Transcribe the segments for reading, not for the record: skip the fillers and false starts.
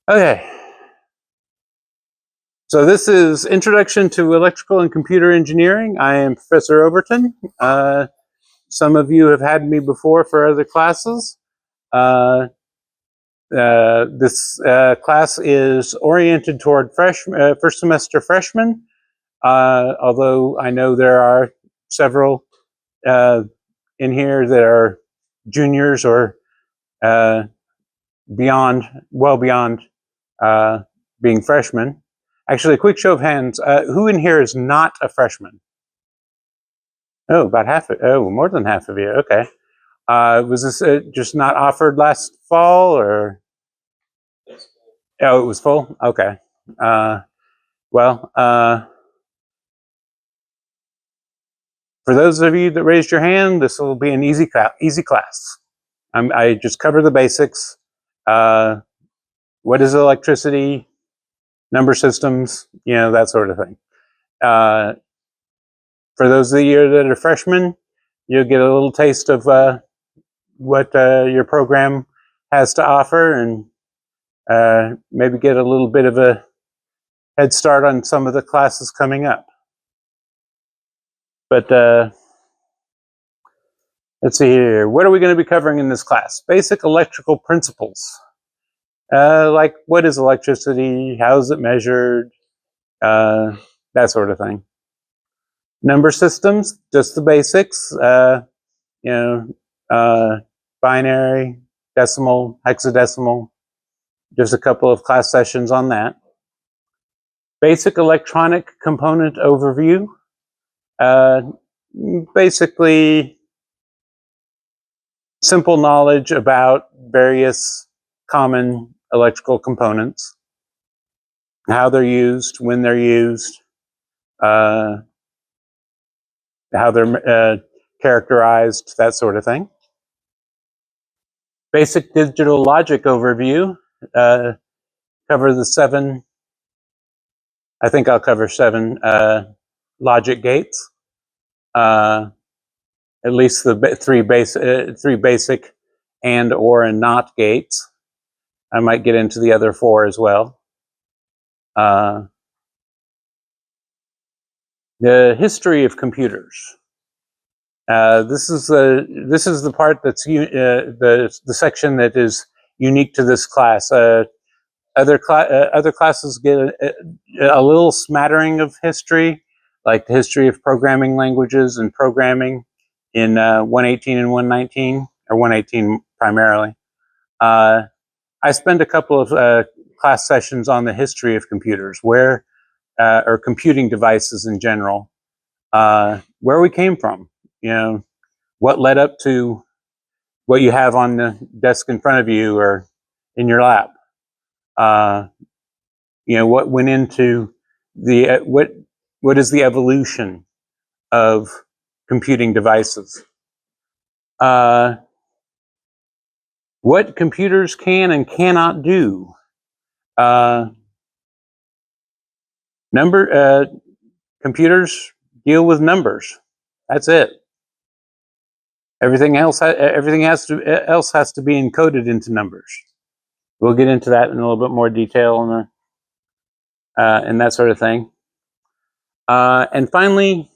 Okay. So this is Introduction to Electrical and Computer Engineering. I am Professor Overton. Some of you have had me before for other classes. This class is oriented toward first semester freshmen, although I know there are several in here that are juniors or well beyond being freshmen. Actually, a quick show of hands. Who in here is not a freshman? Oh, about half. More than half of you. Okay. Was this just not offered last fall, or? Oh, it was full. Okay. Well, for those of you that raised your hand, this will be an easy class. I just cover the basics. What is electricity? Number systems, that sort of thing. For those of you that are freshmen, you'll get a little taste of what your program has to offer, and maybe get a little bit of a head start on some of the classes coming up. But let's see here. What are we going to be covering in this class? Basic electrical principles. Like what is electricity? How is it measured? That sort of thing. Number systems, just the basics. Binary, decimal, hexadecimal. Just a couple of class sessions on that. Basic electronic component overview. Basically, simple knowledge about various common electrical components, how they're used, when they're used, how they're characterized, that sort of thing. Basic digital logic overview. Cover the 7, I think I'll cover 7 logic gates. At least the 3 basic and, or, and not gates. I might get into the other 4 as well. The history of computers. This is the part that's the section that is unique to this class. Other classes get a little smattering of history, like the history of programming languages and programming in 118 and 119, or 118 primarily. I spent a couple of class sessions on the history of computers, or computing devices in general, where we came from, what led up to what you have on the desk in front of you or in your lap. What went into the what is the evolution of computing devices? What computers can and cannot do. Computers deal with numbers. That's it. Everything else has to be encoded into numbers. We'll get into that in a little bit more detail and that sort of thing. And finally,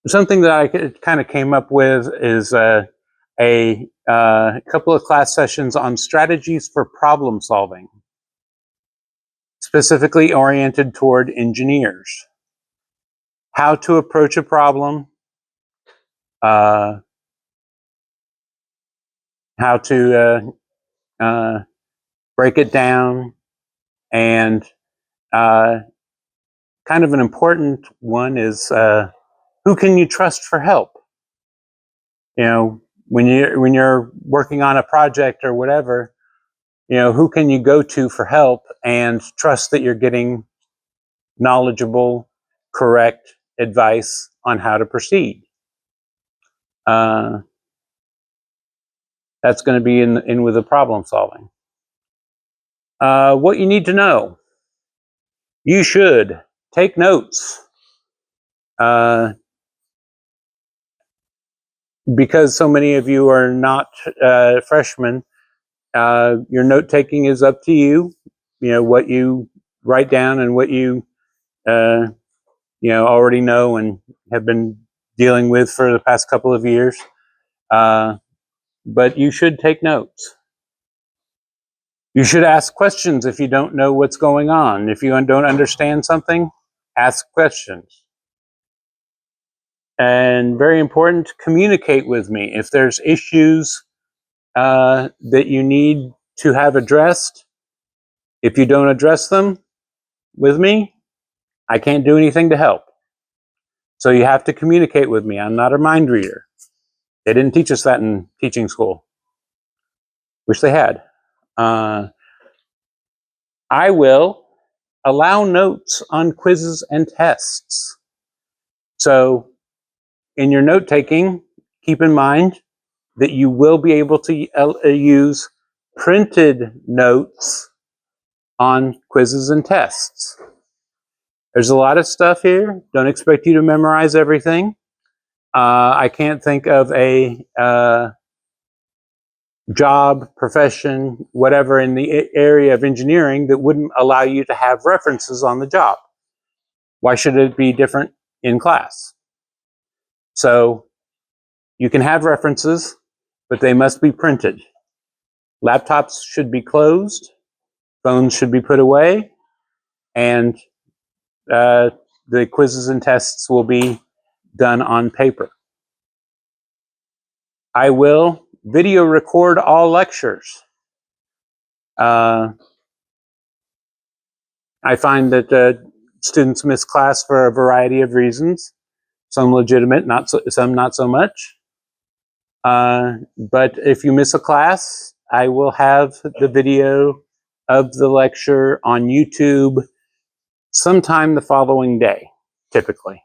something that I kind of came up with is a couple of class sessions on strategies for problem solving, specifically oriented toward engineers. How to approach a problem, how to break it down, and kind of an important one is who can you trust for help? When you're working on a project or whatever, who can you go to for help and trust that you're getting knowledgeable, correct advice on how to proceed? That's going to be in with the problem solving. What you need to know. You should take notes. Because so many of you are not freshmen, Your note taking is up to you. You know what you write down and what you already know and have been dealing with for the past couple of years. But you should take notes. You should ask questions if you don't know what's going on. If you don't understand something, ask questions. And very important, communicate with me. If there's issues that you need to have addressed, if you don't address them with me, I can't do anything to help. So you have to communicate with me. I'm not a mind reader. They didn't teach us that in teaching school. Wish they had. I will allow notes on quizzes and tests. So in your note taking, keep in mind that you will be able to use printed notes on quizzes and tests. There's a lot of stuff here. Don't expect you to memorize everything. I can't think of a job, profession, whatever in the area of engineering that wouldn't allow you to have references on the job. Why should it be different in class? So you can have references, but they must be printed. Laptops should be closed, phones should be put away, and the quizzes and tests will be done on paper. I will video record all lectures. I find that students miss class for a variety of reasons. Some legitimate, some not so much. But if you miss a class, I will have the video of the lecture on YouTube sometime the following day, typically.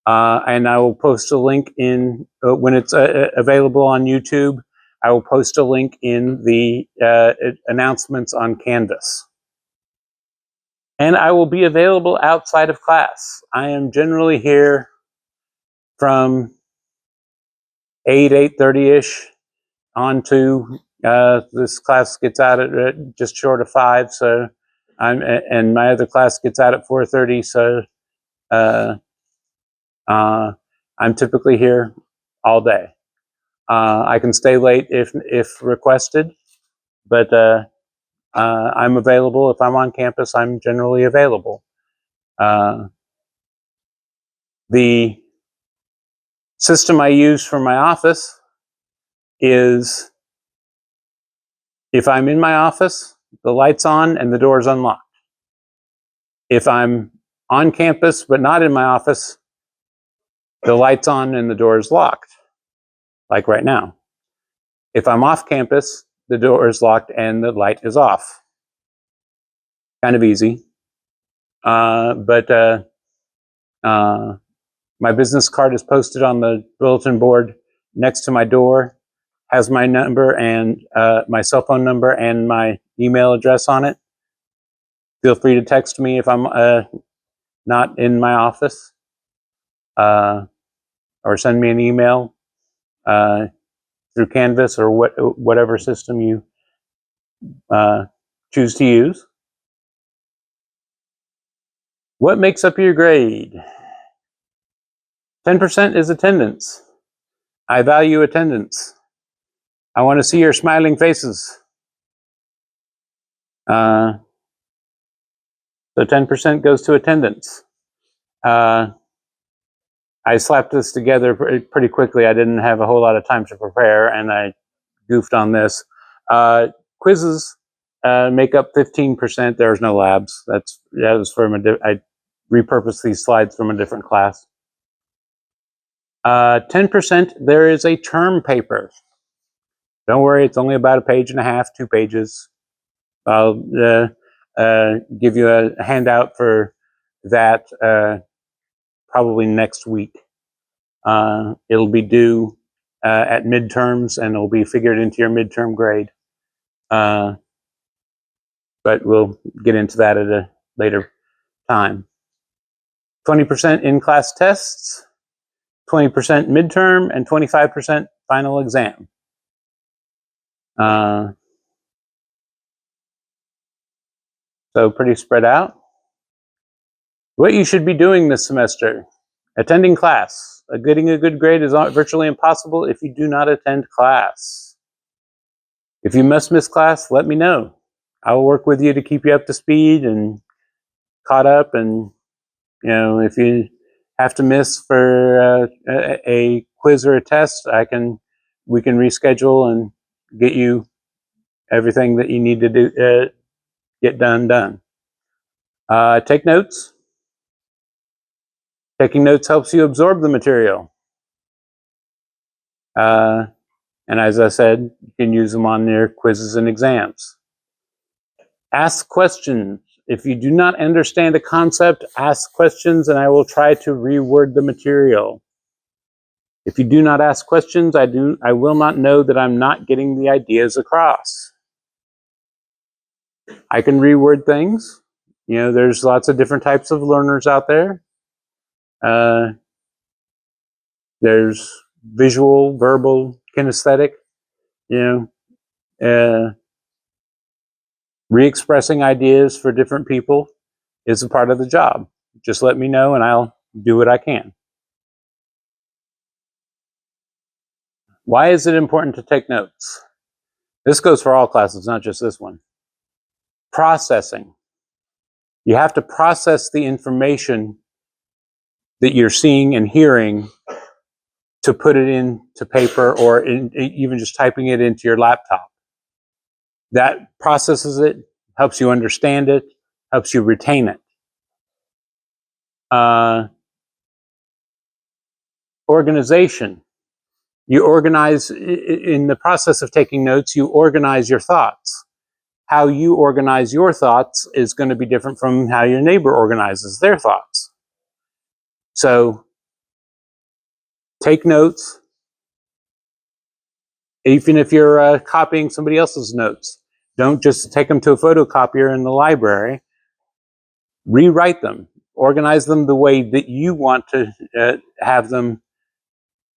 And I will post a link in, when it's available on YouTube, I will post a link in the announcements on Canvas. And I will be available outside of class. I am generally here from 8:30-ish on to this class gets out at just short of 5, so and my other class gets out at 4:30, so I'm typically here all day. I can stay late if requested, but I'm available. If I'm on campus, I'm generally available. The system I use for my office is, if I'm in my office, the light's on and the door's unlocked. If I'm on campus but not in my office, the light's on and the door is locked, like right now. If I'm off campus, the door is locked and the light is off. Kind of easy. But my business card is posted on the bulletin board next to my door, has my number and my cell phone number and my email address on it. Feel free to text me if I'm not in my office, or send me an email through Canvas or whatever system you choose to use. What makes up your grade? 10% is attendance. I value attendance. I want to see your smiling faces. So 10% goes to attendance. I slapped this together pretty quickly. I didn't have a whole lot of time to prepare, and I goofed on this. Quizzes make up 15%. There's no labs. That was from I repurposed these slides from a different class. 10%, there is a term paper. Don't worry, it's only about a page and a half, 2 pages. I'll give you a handout for that probably next week. It'll be due at midterms, and it'll be figured into your midterm grade. But we'll get into that at a later time. 20% in-class tests, 20% midterm, and 25% final exam. So pretty spread out. What you should be doing this semester: attending class. Getting a good grade is virtually impossible if you do not attend class. If you must miss class, let me know. I will work with you to keep you up to speed and caught up. And if you have to miss for a quiz or a test, we can reschedule and get you everything that you need to do, get done. Take notes. Taking notes helps you absorb the material. And as I said, you can use them on your quizzes and exams. Ask questions. If you do not understand a concept, ask questions and I will try to reword the material. If you do not ask questions, I will not know that I'm not getting the ideas across. I can reword things. There's lots of different types of learners out there. There's visual, verbal, kinesthetic, re-expressing ideas for different people is a part of the job. Just let me know and I'll do what I can. Why is it important to take notes? This goes for all classes, not just this one. Processing. You have to process the information that you're seeing and hearing to put it into paper or even just typing it into your laptop. That processes it, helps you understand it, helps you retain it. Organization. You organize, in the process of taking notes, you organize your thoughts. How you organize your thoughts is going to be different from how your neighbor organizes their thoughts. So take notes, even if you're copying somebody else's notes. Don't just take them to a photocopier in the library. Rewrite them. Organize them the way that you want to have them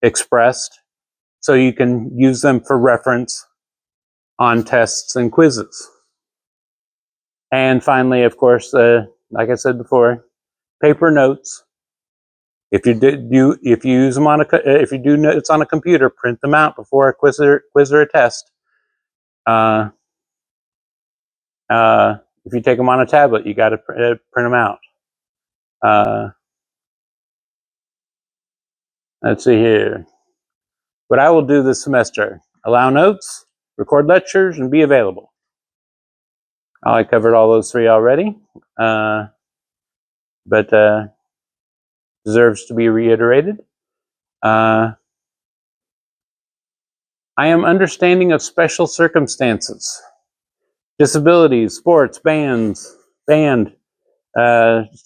expressed, so you can use them for reference on tests and quizzes. And finally, of course, like I said before, paper notes. If you use them if you do notes on a computer, print them out before a quiz or a test. If you take them on a tablet, you got to print them out. Let's see here. What I will do this semester: allow notes, record lectures, and be available. I covered all those three already, but deserves to be reiterated. I am understanding of special circumstances, disabilities, sports, band, student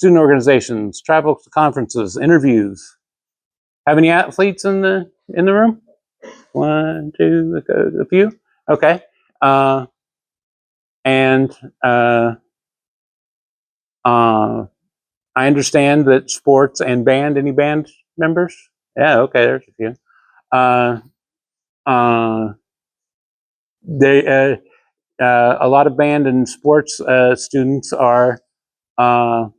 organizations, travel to conferences, interviews. Have any athletes in the room? One, two, a few. Okay. I understand that sports and band. Any band members? Yeah. Okay. There's a few. A lot of band and sports students are on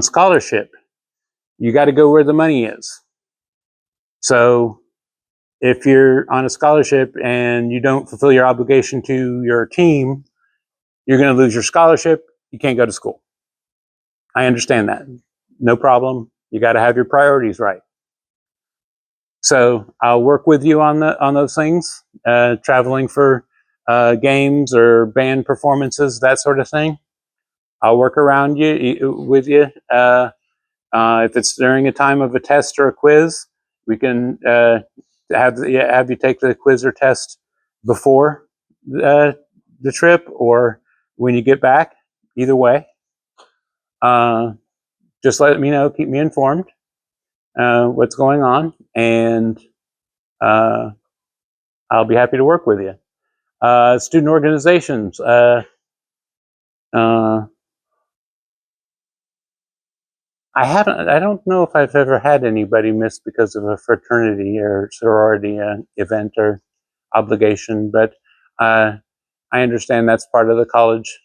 scholarship. You got to go where the money is. So if you're on a scholarship and you don't fulfill your obligation to your team, you're going to lose your scholarship. You can't go to school. I understand that. No problem. You got to have your priorities right. So I'll work with you on those things, traveling for games or band performances, that sort of thing. I'll work around with you. If it's during a time of a test or a quiz, we can have you take the quiz or test before the trip or when you get back. Either way, just let me know. Keep me informed what's going on, and I'll be happy to work with you. Student organizations. I don't know if I've ever had anybody miss because of a fraternity or sorority event or obligation, but I understand that's part of the college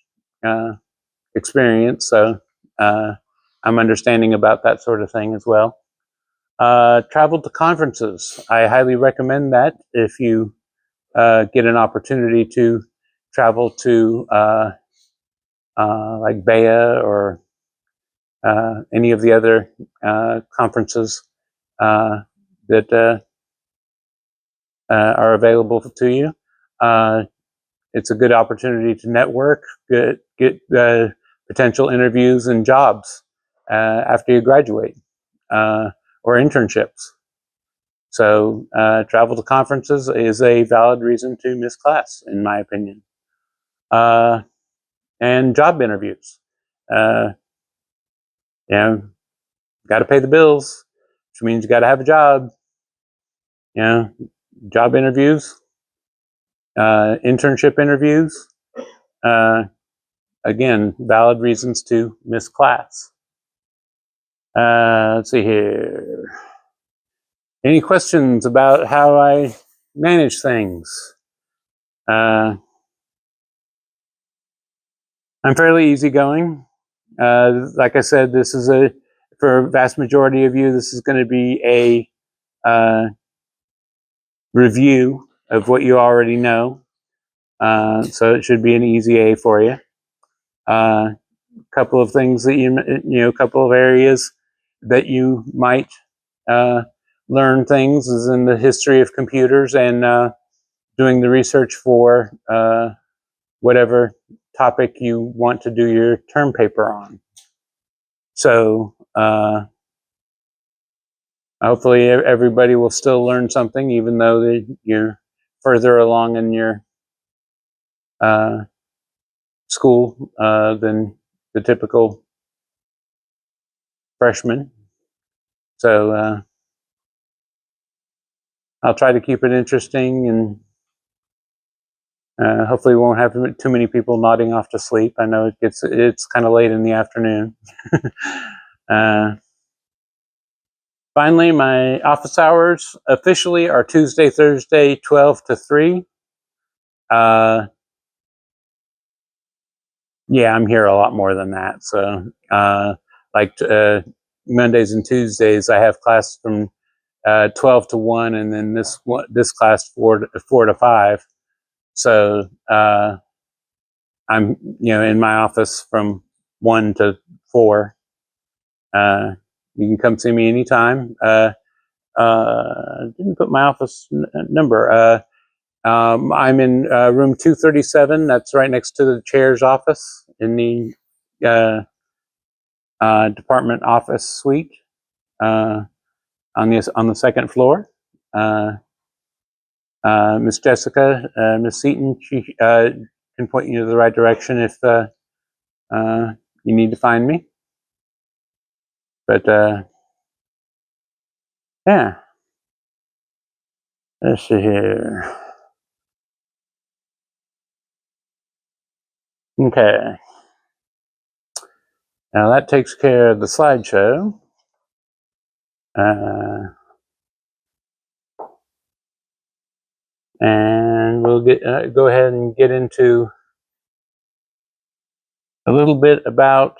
experience, so I'm understanding about that sort of thing as well. Travel to conferences. I highly recommend that if you get an opportunity to travel to like BEA or any of the other conferences that are available to you. It's a good opportunity to network, get potential interviews and jobs after you graduate, or internships. So travel to conferences is a valid reason to miss class, in my opinion. And job interviews. You know, got to pay the bills, which means you got to have a job. You know, job interviews, internship interviews. Again, valid reasons to miss class. Let's see here. Any questions about how I manage things? I'm fairly easygoing. Like I said, this is for a vast majority of you, this is going to be a review of what you already know. So it should be an easy A for you. Couple of things that a couple of areas that you might learn things is in the history of computers and doing the research for whatever topic you want to do your term paper on. So hopefully everybody will still learn something, even though you're further along in your school than the typical freshman. So I'll try to keep it interesting, and hopefully we won't have too many people nodding off to sleep. I know it's kind of late in the afternoon. Finally, my office hours officially are Tuesday, Thursday, 12 to 3. Yeah, I'm here a lot more than that. So, like Mondays and Tuesdays, I have class from 12 to 1, and then this class 4 to 5. So I'm in my office from 1 to 4. You can come see me anytime. Didn't put my office number. I'm in room 237. That's right next to the chair's office in the department office suite on the second floor. Miss Jessica, Miss Seaton, she can point you to the right direction if you need to find me. But yeah, let's see here. Okay. Now that takes care of the slideshow. And we'll go ahead and get into a little bit about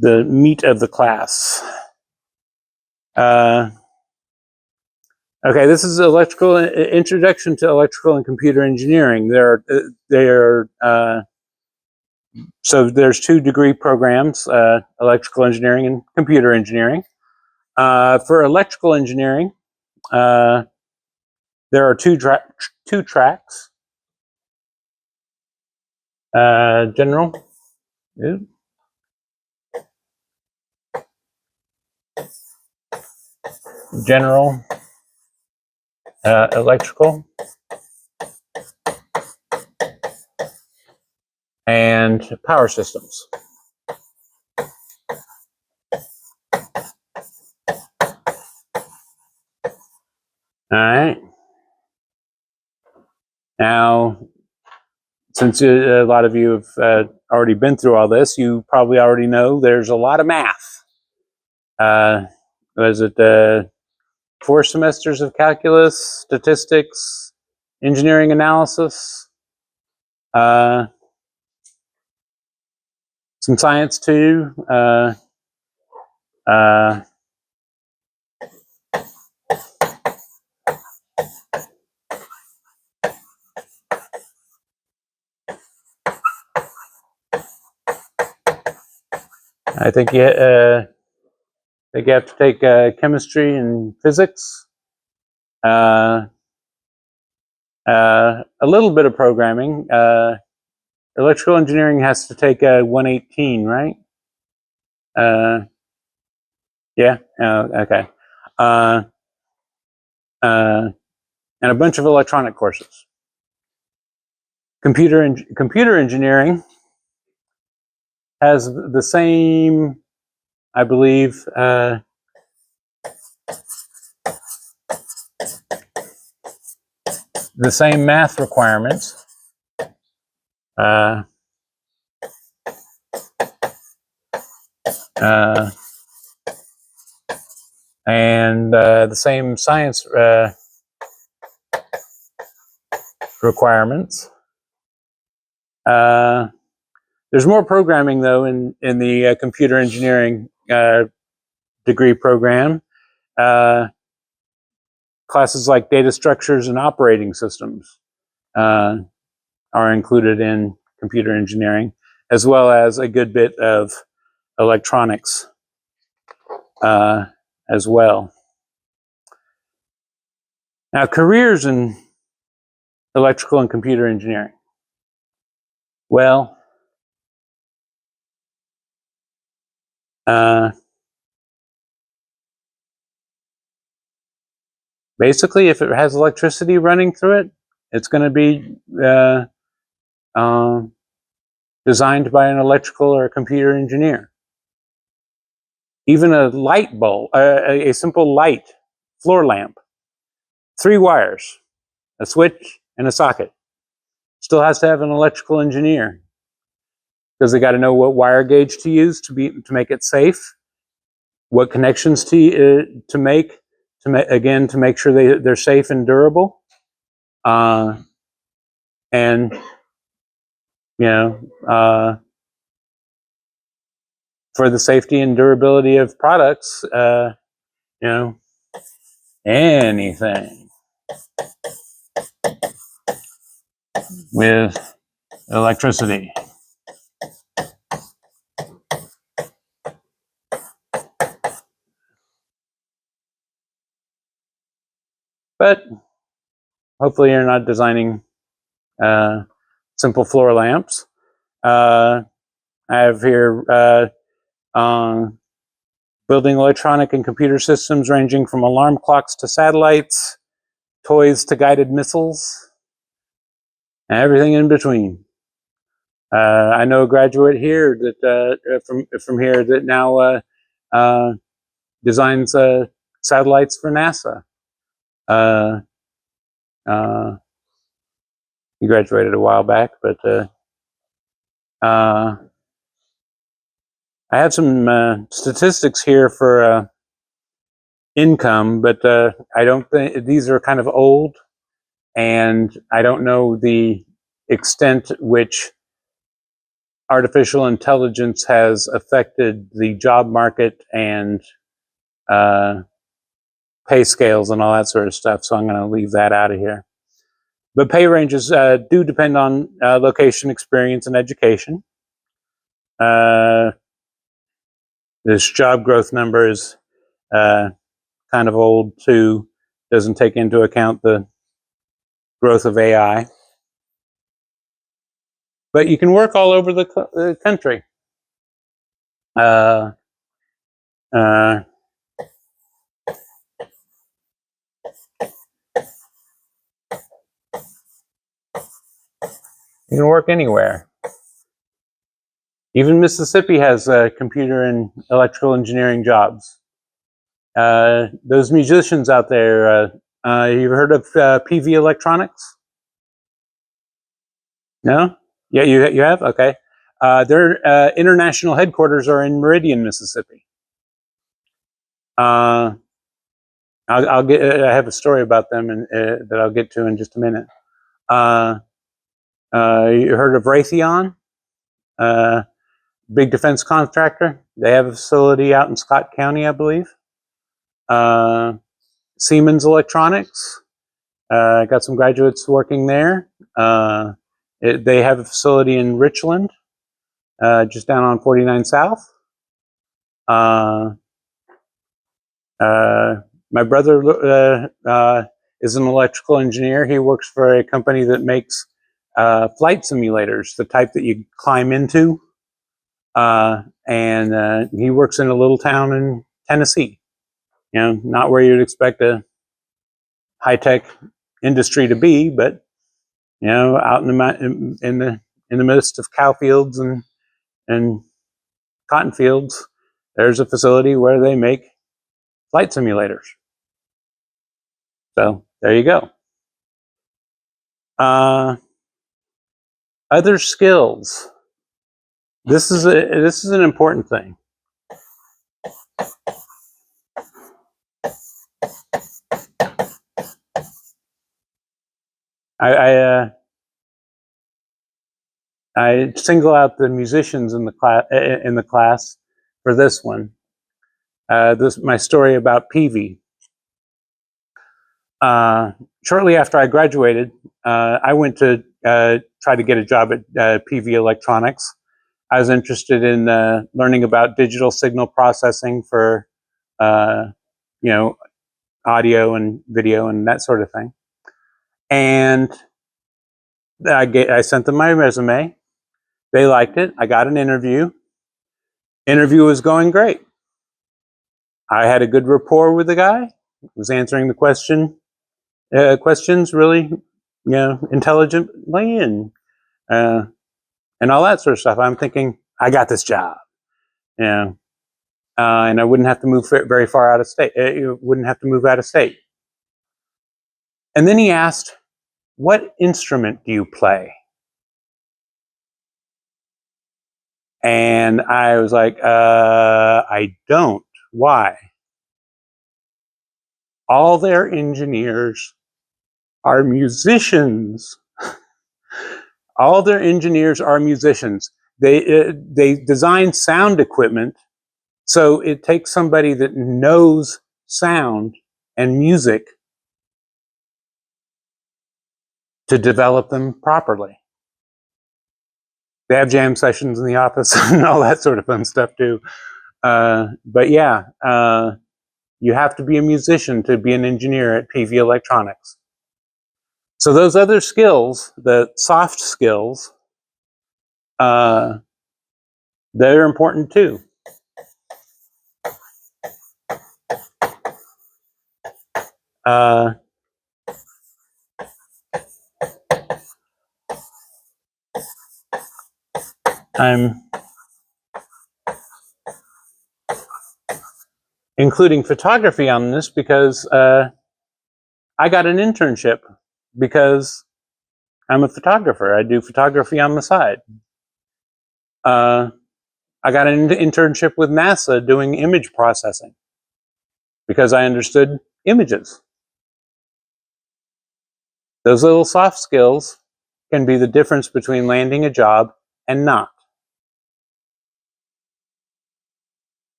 the meat of the class. Okay, this is introduction to electrical and computer engineering. So there's 2 degree programs, electrical engineering and computer engineering. For electrical engineering, there are two tracks. General. General electrical and power systems. All right. Now, since a lot of you have already been through all this, you probably already know there's a lot of math. Was it 4 semesters of calculus, statistics, engineering analysis? Some science too. I think you have to take chemistry and physics, a little bit of programming. Electrical engineering has to take 118, right? Yeah. Okay. And a bunch of electronic courses. Computer engineering has the same, I believe, the same math requirements. And the same science requirements. There's more programming, though, in the computer engineering degree program. Classes like data structures and operating systems are included in computer engineering, as well as a good bit of electronics as well. Now, careers in electrical and computer engineering. Well, basically, if it has electricity running through it, it's going to be designed by an electrical or a computer engineer. Even a light bulb, a simple light floor lamp, 3 wires, a switch, and a socket, still has to have an electrical engineer, because they got to know what wire gauge to use to make it safe, what connections to make sure they're safe and durable, and for the safety and durability of products, anything with electricity. But hopefully you're not designing simple floor lamps. I have here building electronic and computer systems ranging from alarm clocks to satellites, toys to guided missiles, and everything in between. I know a graduate here that from here that now designs satellites for NASA. He graduated a while back, but I have some statistics here for income, but I don't think these are kind of old, and I don't know the extent which artificial intelligence has affected the job market and pay scales and all that sort of stuff, so I'm going to leave that out of here. But pay ranges do depend on location, experience, and education. This job growth number is kind of old too, doesn't take into account the growth of AI. But you can work all over the country. You can work anywhere. Even Mississippi has computer and electrical engineering jobs. Those musicians out there, you've heard of PV Electronics? No? Yeah, you have? Okay. Their international headquarters are in Meridian, Mississippi. I have a story about them that I'll get to in just a minute. You heard of Raytheon? Big defense contractor. They have a facility out in Scott County, I believe. Siemens Electronics. Got some graduates working there. They have a facility in Richland, just down on 49 South. My brother is an electrical engineer. He works for a company that makes flight simulators, the type that you climb into. And he works in a little town in Tennessee. You know, not where you'd expect a high-tech industry to be, but you know, out in the midst of cow fields and cotton fields, there's a facility where they make flight simulators. So there you go. Other skills. This is an important thing. I single out the musicians in the class for this one. My story about Peavey. Shortly after I graduated, I went to try to get a job at Peavey Electronics. I was interested in learning about digital signal processing for, you know, audio and video and that sort of thing. And I sent them my resume. They liked it. I got an interview. Interview was going great. I had a good rapport with the guy. Was answering the questions really, you know, intelligently and all that sort of stuff. I'm thinking, I got this job, you know, and I wouldn't have to move very far out of state. You wouldn't have to move out of state. And then he asked, "What instrument do you play?" And I was like, I don't. Why? All their engineers are musicians. All their engineers are musicians. They design sound equipment, so it takes somebody that knows sound and music to develop them properly. They have jam sessions in the office and all that sort of fun stuff too. But yeah, you have to be a musician to be an engineer at Peavey Electronics. So those other skills, the soft skills, they're important too. I'm including photography on this because I got an internship because I'm a photographer. I do photography on the side. I got an internship with NASA doing image processing because I understood images. Those little soft skills can be the difference between landing a job and not.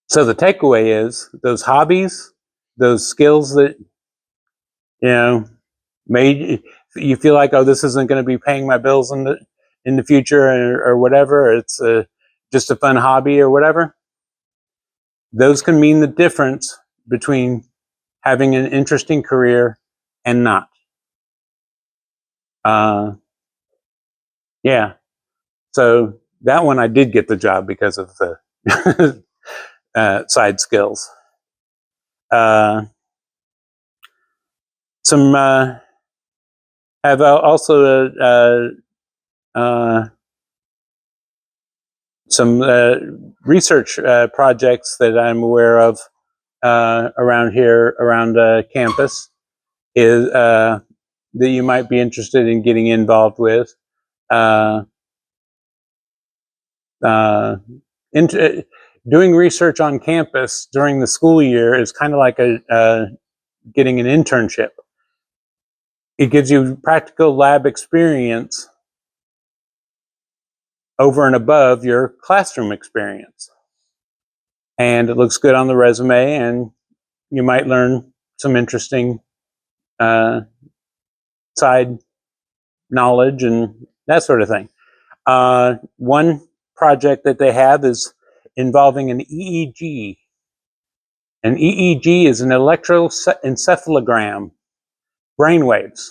So the takeaway is those hobbies, those skills that, you know, made you feel like, oh, this isn't going to be paying my bills in the future or whatever. It's just a fun hobby or whatever. Those can mean the difference between having an interesting career and not. Yeah. So that one I did get the job because of the side skills. Some have also some research projects that I'm aware of around here, around campus, is that you might be interested in getting involved with. Doing research on campus during the school year is kind of like getting an internship. it gives you practical lab experience over and above your classroom experience. And it looks good on the resume, and you might learn some interesting side knowledge and that sort of thing. One project that they have is involving an EEG. An EEG is an electroencephalogram, brainwaves.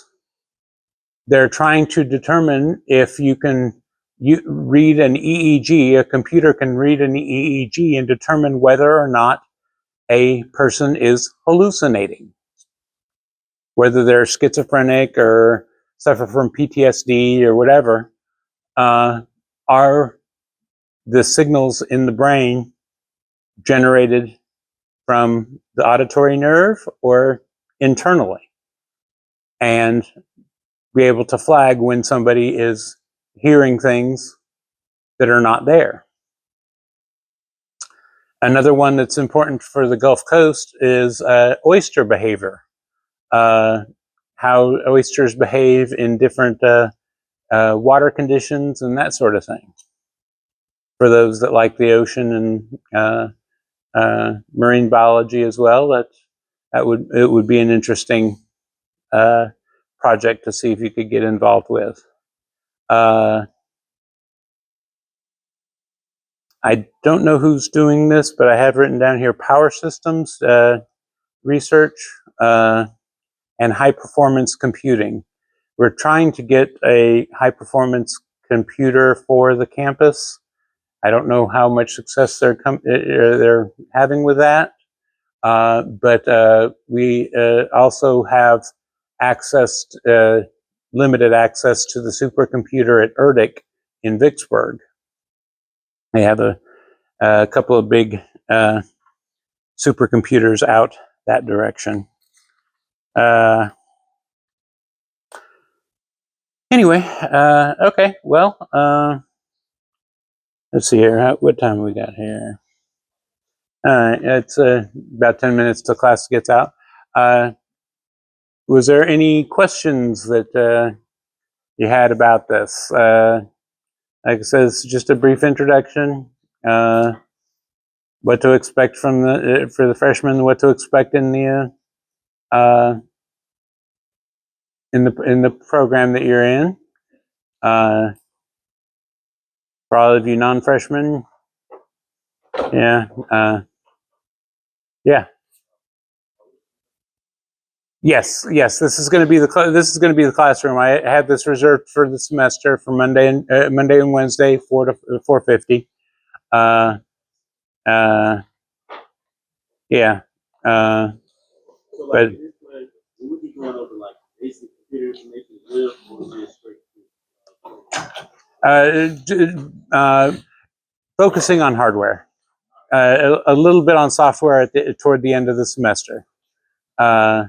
They're trying to determine if you can read an EEG, a computer can read an EEG and determine whether or not a person is hallucinating, whether they're schizophrenic or suffer from PTSD or whatever. Are the signals in the brain generated from the auditory nerve or internally? And be able to flag when somebody is hearing things that are not there. Another one that's important for the Gulf Coast is oyster behavior. How oysters behave in different water conditions and that sort of thing. For those that like the ocean and marine biology as well, it would be an interesting project to see if you could get involved with. I don't know who's doing this, but I have written down here power systems research and high performance computing. We're trying to get a high performance computer for the campus. I don't know how much success they're having with that, but we also have limited access to the supercomputer at ERDIC in Vicksburg. They have a couple of big supercomputers out that direction. Anyway, okay, well, let's see here. What time we got here? It's about 10 minutes till class gets out. Was there any questions that you had about this? Like I said, it's just a brief introduction. What to expect from for the freshmen? What to expect in the program that you're in? For all of you non-freshmen, yeah, yeah. Yes. This is going to be the classroom. I had this reserved for the semester for Monday and Wednesday, 4 to 4:50. Yeah. But focusing on hardware, a little bit on software toward the end of the semester. Yeah.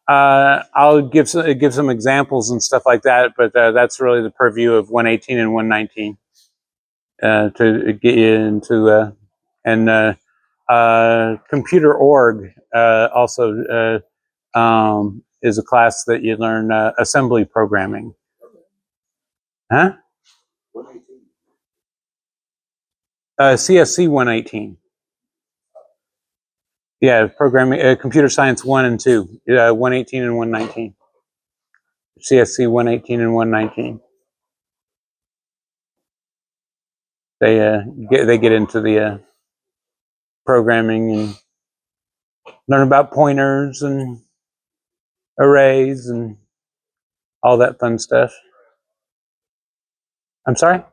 I'll give some examples and stuff like that, but that's really the purview of 118 and 119 to get into and computer org also is a class that you learn assembly programming. Huh? CSC 118. Yeah, programming, computer science 1 and 2, 118 and 119. CSC 118 and 119. They get into the programming and learn about pointers and arrays and all that fun stuff. I'm sorry?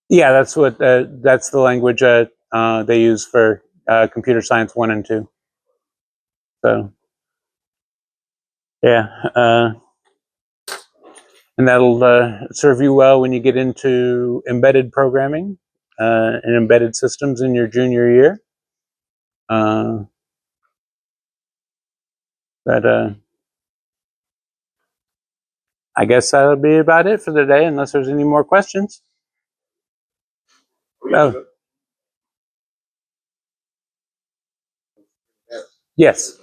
Yeah, that's the language they use for computer science 1 and 2. So, yeah, and that'll serve you well when you get into embedded programming and embedded systems in your junior year. But I guess that'll be about it for the day, unless there's any more questions. Oh, yes.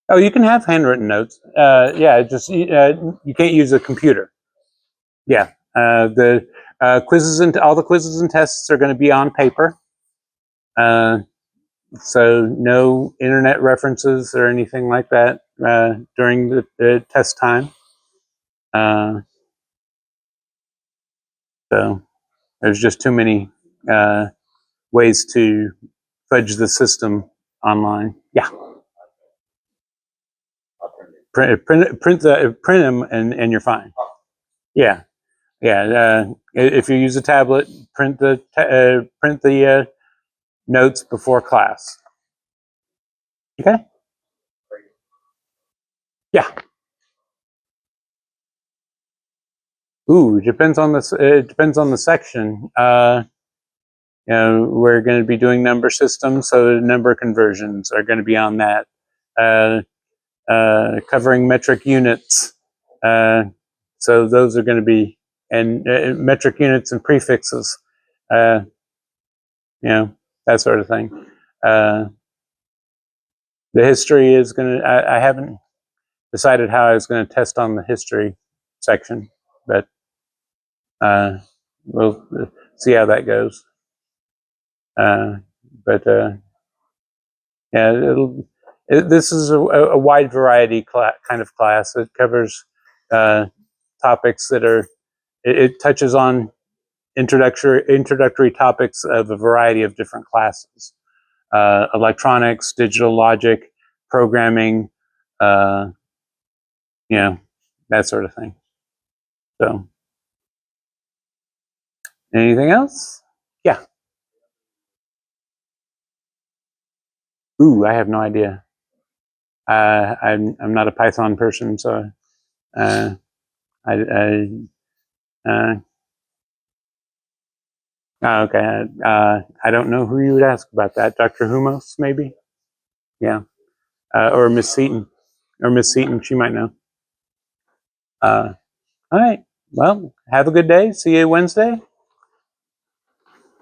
Oh, you can have handwritten notes. Yeah, just you can't use a computer. Yeah, the quizzes and all the quizzes and tests are going to be on paper. So no internet references or anything like that during the test time. So there's just too many ways to fudge the system online. Yeah, print them, and you're fine. Yeah, yeah. If you use a tablet, print the notes before class. Okay. Yeah. Ooh, depends on the it depends on the section. You know, we're going to be doing number systems, so number conversions are going to be on that. Uh, Covering metric units, so those are going to be, and metric units and prefixes. Uh, you know, that sort of thing. The history is going to. I haven't decided how I was going to test on the history section, but we'll see how that goes. But yeah, this is a wide variety kind of class. It covers topics that are. It touches on introductory topics of a variety of different classes: electronics, digital logic, programming, you know, that sort of thing. So, anything else? Yeah. Ooh, I have no idea. I'm not a Python person, so uh, I okay. I don't know who you would ask about that. Dr. Humos, maybe. Yeah, or Miss Seaton, She might know. All right. Well, have a good day. See you Wednesday.